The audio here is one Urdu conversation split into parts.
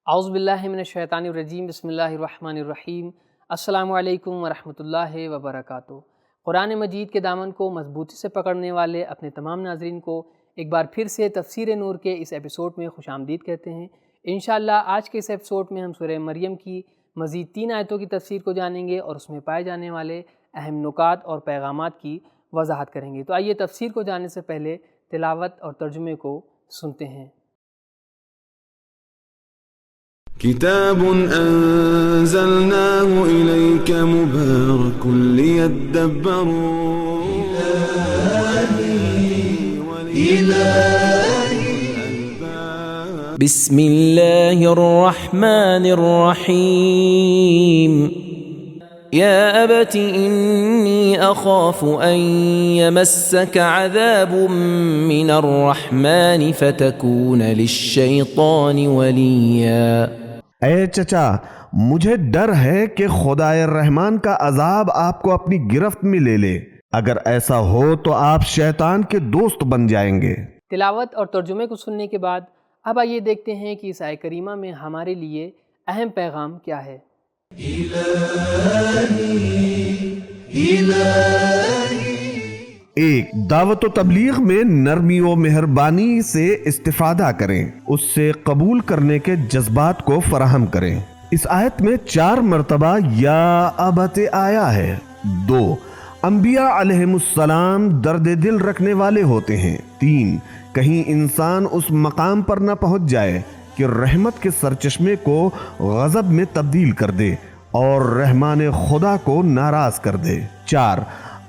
اعوذ باللہ من الشیطان الرجیم، بسم اللہ الرحمن الرحیم۔ السلام علیکم ورحمۃ اللہ وبرکاتہ۔ قرآن مجید کے دامن کو مضبوطی سے پکڑنے والے اپنے تمام ناظرین کو ایک بار پھر سے تفسیر نور کے اس ایپیسوڈ میں خوش آمدید کہتے ہیں۔ انشاءاللہ آج کے اس ایپیسوڈ میں ہم سورہ مریم کی مزید 3 آیتوں کی تفسیر کو جانیں گے اور اس میں پائے جانے والے اہم نکات اور پیغامات کی وضاحت کریں گے۔ تو آئیے تفسیر کو جاننے سے پہلے تلاوت اور ترجمے کو سنتے ہیں۔ كتاب أنزلناه إليك مبارك ليدبروا بسم الله الرحمن الرحيم يا أبت إني أخاف أن يمسك عذاب من الرحمن فتكون للشيطان وليا۔ اے چچا، مجھے ڈر ہے کہ خدائے رحمان کا عذاب آپ کو اپنی گرفت میں لے لے، اگر ایسا ہو تو آپ شیطان کے دوست بن جائیں گے۔ تلاوت اور ترجمے کو سننے کے بعد اب آئیے دیکھتے ہیں کہ اس آیت کریمہ میں ہمارے لیے اہم پیغام کیا ہے۔ ایک، دعوت و تبلیغ میں نرمی و مہربانی سے استفادہ کریں، اس سے قبول کرنے کے جذبات کو فراہم کریں۔ اس آیت میں 4 مرتبہ یا ابت آیا ہے۔ 2، انبیاء علیہم السلام درد دل رکھنے والے ہوتے ہیں۔ 3، کہیں انسان اس مقام پر نہ پہنچ جائے کہ رحمت کے سرچشمے کو غضب میں تبدیل کر دے اور رحمان خدا کو ناراض کر دے۔ 4،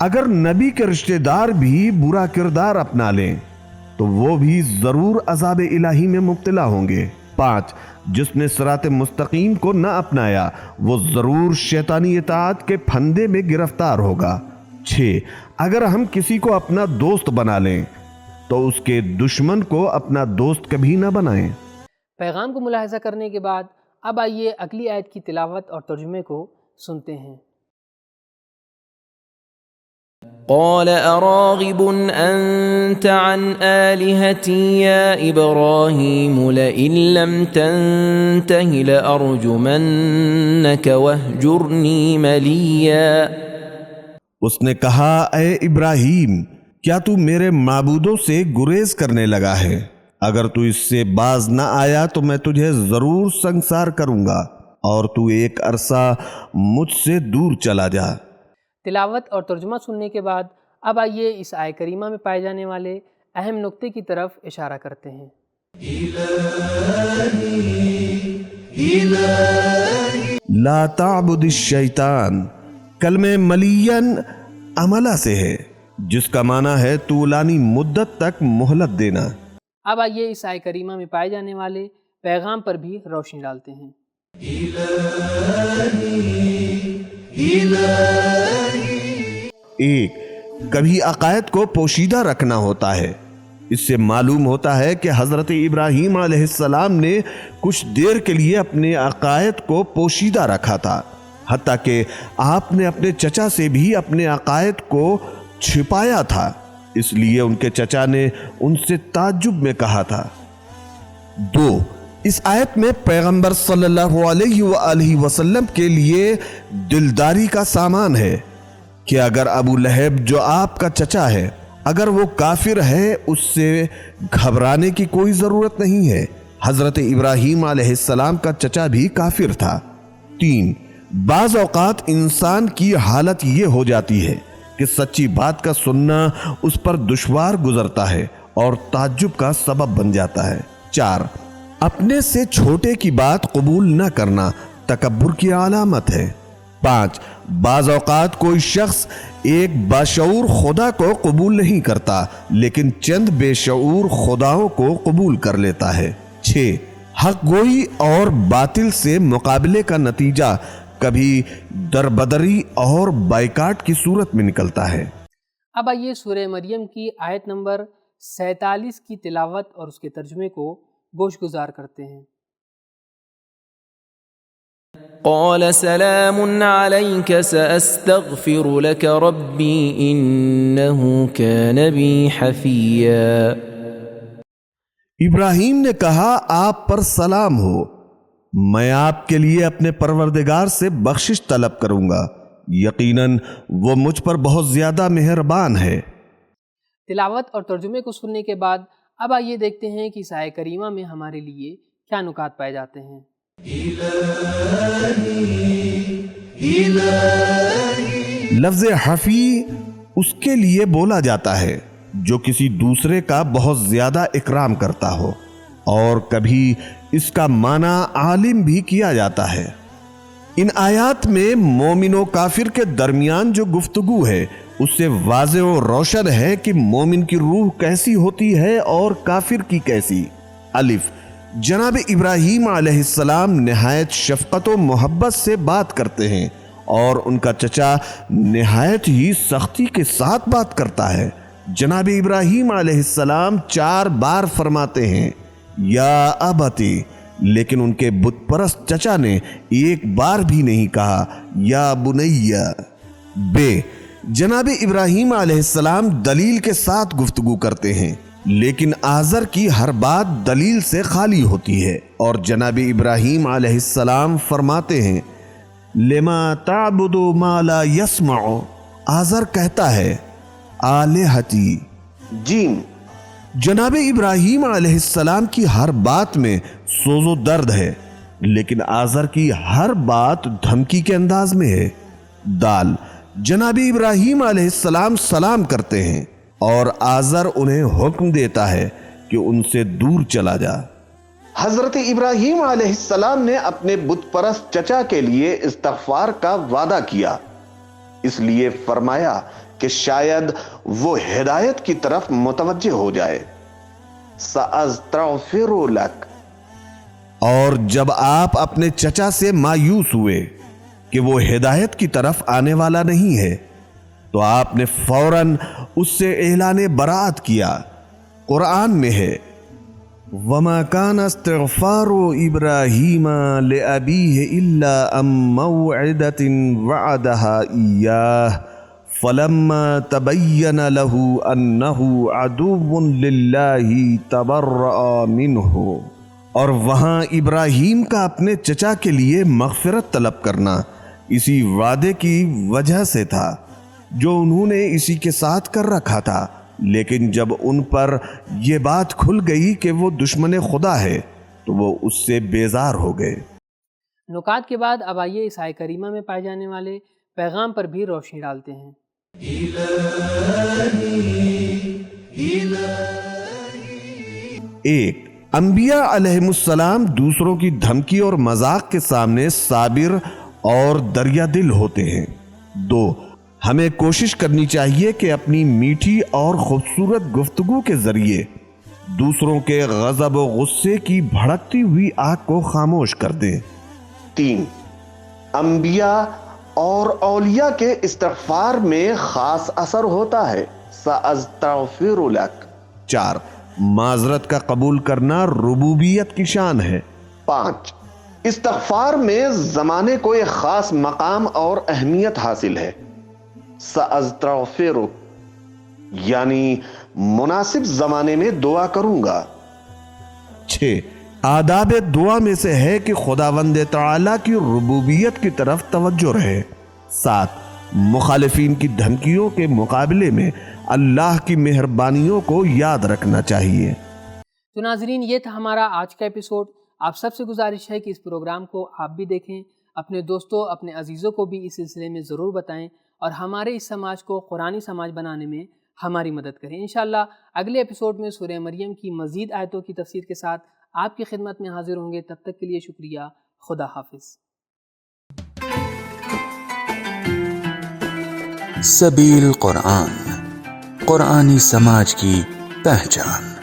اگر نبی کے رشتہ دار بھی برا کردار اپنا لیں تو وہ بھی ضرور عذاب الہی میں مبتلا ہوں گے۔ 5، جس نے صراط مستقیم کو نہ اپنایا وہ ضرور شیطانی اطاعت کے پھندے میں گرفتار ہوگا۔ 6، اگر ہم کسی کو اپنا دوست بنا لیں تو اس کے دشمن کو اپنا دوست کبھی نہ بنائیں۔ پیغام کو ملاحظہ کرنے کے بعد اب آئیے اگلی آیت کی تلاوت اور ترجمے کو سنتے ہیں۔ قال أراغب أنت عن آلهتي يا إبراهيم لئن لم تنته لأرجمنك واهجرني مليا۔ اس نے کہا، اے ابراہیم، کیا تو میرے معبودوں سے گریز کرنے لگا ہے؟ اگر تو اس سے باز نہ آیا تو میں تجھے ضرور سنگسار کروں گا اور تو ایک عرصہ مجھ سے دور چلا جا۔ تلاوت اور ترجمہ سننے کے بعد اب آئیے اس آیت کریمہ میں پائے جانے والے اہم نقطے کی طرف اشارہ کرتے ہیں۔ لا تعبد الشیطان کلمہ ملین عملہ سے ہے، جس کا معنی ہے طولانی مدت تک مہلت دینا۔ اب آئیے اس آیت کریمہ میں پائے جانے والے پیغام پر بھی روشنی ڈالتے ہیں۔ ایک، کبھی عقائد کو پوشیدہ رکھنا ہوتا ہے۔ اس سے معلوم ہوتا ہے کہ حضرت ابراہیم علیہ السلام نے کچھ دیر کے لیے اپنے عقائد کو پوشیدہ رکھا تھا، حتیٰ کہ آپ نے اپنے چچا سے بھی اپنے عقائد کو چھپایا تھا، اس لیے ان کے چچا نے ان سے تعجب میں کہا تھا۔ 2، اس آیت میں پیغمبر صلی اللہ علیہ وآلہ وسلم کے لیے دلداری کا سامان ہے کہ اگر ابو لہب جو آپ کا چچا ہے اگر وہ کافر ہے اس سے گھبرانے کی کوئی ضرورت نہیں ہے، حضرت ابراہیم علیہ السلام کا چچا بھی کافر تھا۔ 3، بعض اوقات انسان کی حالت یہ ہو جاتی ہے کہ سچی بات کا سننا اس پر دشوار گزرتا ہے اور تعجب کا سبب بن جاتا ہے۔ 4، اپنے سے چھوٹے کی بات قبول نہ کرنا تکبر کی علامت ہے۔ 5، بعض اوقات کوئی شخص ایک باشعور خدا کو قبول نہیں کرتا لیکن چند بے شعور خداؤں کو قبول کر لیتا ہے۔ 6، حق گوئی اور باطل سے مقابلے کا نتیجہ کبھی دربدری اور بائیکاٹ کی صورت میں نکلتا ہے۔ اب آئیے سورہ مریم کی آیت نمبر 47 کی تلاوت اور اس کے ترجمے کو گوش گزار کرتے ہیں۔ قال سلام عليك سأستغفر لك ربي إنه كان بي حفيا۔ ابراہیم نے کہا، آپ پر سلام ہو، میں آپ کے لیے اپنے پروردگار سے بخشش طلب کروں گا، یقیناً وہ مجھ پر بہت زیادہ مہربان ہے۔ تلاوت اور ترجمے کو سننے کے بعد اب آئیے دیکھتے ہیں کہ آیہ کریمہ میں ہمارے لیے کیا نکات پائے جاتے ہیں۔ لفظ حفی اس کے لیے بولا جاتا ہے جو کسی دوسرے کا بہت زیادہ اکرام کرتا ہو، اور کبھی اس کا معنی عالم بھی کیا جاتا ہے۔ ان آیات میں مومن و کافر کے درمیان جو گفتگو ہے اس سے واضح و روشن ہے کہ مومن کی روح کیسی ہوتی ہے اور کافر کی کیسی۔ الف، جناب ابراہیم علیہ السلام نہایت شفقت و محبت سے بات کرتے ہیں اور ان کا چچا نہایت ہی سختی کے ساتھ بات کرتا ہے۔ جناب ابراہیم علیہ السلام 4 بار فرماتے ہیں یا ابتی، لیکن ان کے بت پرست چچا نے ایک بار بھی نہیں کہا یا بنیا۔ بے، جناب ابراہیم علیہ السلام دلیل کے ساتھ گفتگو کرتے ہیں، لیکن آزر کی ہر بات دلیل سے خالی ہوتی ہے، اور جناب ابراہیم علیہ السلام فرماتے ہیں لما تعبد ما لا يسمع۔ آزر کہتا ہے آلہتی۔ جیم، جناب ابراہیم علیہ السلام کی ہر بات میں سوز و درد ہے، لیکن آزر کی ہر بات دھمکی کے انداز میں ہے۔ دال، جناب ابراہیم علیہ السلام سلام کرتے ہیں اور آزر انہیں حکم دیتا ہے کہ ان سے دور چلا جا۔ حضرت ابراہیم علیہ السلام نے اپنے بت پرست چچا کے لیے استغفار کا وعدہ کیا، اس لیے فرمایا کہ شاید وہ ہدایت کی طرف متوجہ ہو جائے۔ سأستغفر لک، اور جب آپ اپنے چچا سے مایوس ہوئے کہ وہ ہدایت کی طرف آنے والا نہیں ہے تو آپ نے فوراً اس سے اعلان براءت کیا۔ قرآن میں ہے وَمَا كَانَ اسْتِغْفَارُ إِبْرَاهِيمَ لِأَبِيهِ إِلَّا أَن مَّوْعِدَةٍ وَعَدَهَا إِيَّاهُ فَلَمَّا تَبَيَّنَ لَهُ أَنَّهُ عَدُوٌّ لِلَّهِ تَبَرَّأَ مِنْهُ۔ اور وہاں ابراہیم کا اپنے چچا کے لیے مغفرت طلب کرنا اسی وعدے کی وجہ سے تھا جو انہوں نے اسی کے ساتھ کر رکھا تھا، لیکن جب ان پر یہ بات کھل گئی کہ وہ دشمن خدا ہے تو وہ اس سے بیزار ہو گئے۔ نکات کے بعد اب آئیے اس آیہ کریمہ میں پائے جانے والے پیغام پر بھی روشنی ڈالتے ہیں۔ ایک، انبیاء علیہ السلام دوسروں کی دھمکی اور مذاق کے سامنے صابر اور دریا دل ہوتے ہیں۔ 2، ہمیں کوشش کرنی چاہیے کہ اپنی میٹھی اور خوبصورت گفتگو کے ذریعے دوسروں کے غضب و غصے کی بھڑکتی ہوئی آگ کو خاموش کر دیں۔ 3، انبیاء اور اولیاء کے استغفار میں خاص اثر ہوتا ہے۔ سأستغفر لک۔ 4، معذرت کا قبول کرنا ربوبیت کی شان ہے۔ 5، استغفار میں زمانے کو ایک خاص مقام اور اہمیت حاصل ہے۔ سأستغفر، یعنی مناسب زمانے میں دعا کروں گا۔ 6، آداب دعا میں سے ہے کہ خداوند تعالیٰ کی ربوبیت کی طرف توجہ رہے۔ 7، مخالفین کی دھمکیوں کے مقابلے میں اللہ کی مہربانیوں کو یاد رکھنا چاہیے۔ تو ناظرین، یہ تھا ہمارا آج کا ایپیسوڈ۔ آپ سب سے گزارش ہے کہ اس پروگرام کو آپ بھی دیکھیں، اپنے دوستوں، اپنے عزیزوں کو بھی اس سلسلے میں ضرور بتائیں، اور ہمارے اس سماج کو قرآنی سماج بنانے میں ہماری مدد کریں۔ انشاءاللہ اگلے ایپیسوڈ میں سورہ مریم کی مزید آیتوں کی تفسیر کے ساتھ آپ کی خدمت میں حاضر ہوں گے۔ تب تک کے لیے شکریہ۔ خدا حافظ۔ سبیل قرآن، قرآنی سماج کی پہچان۔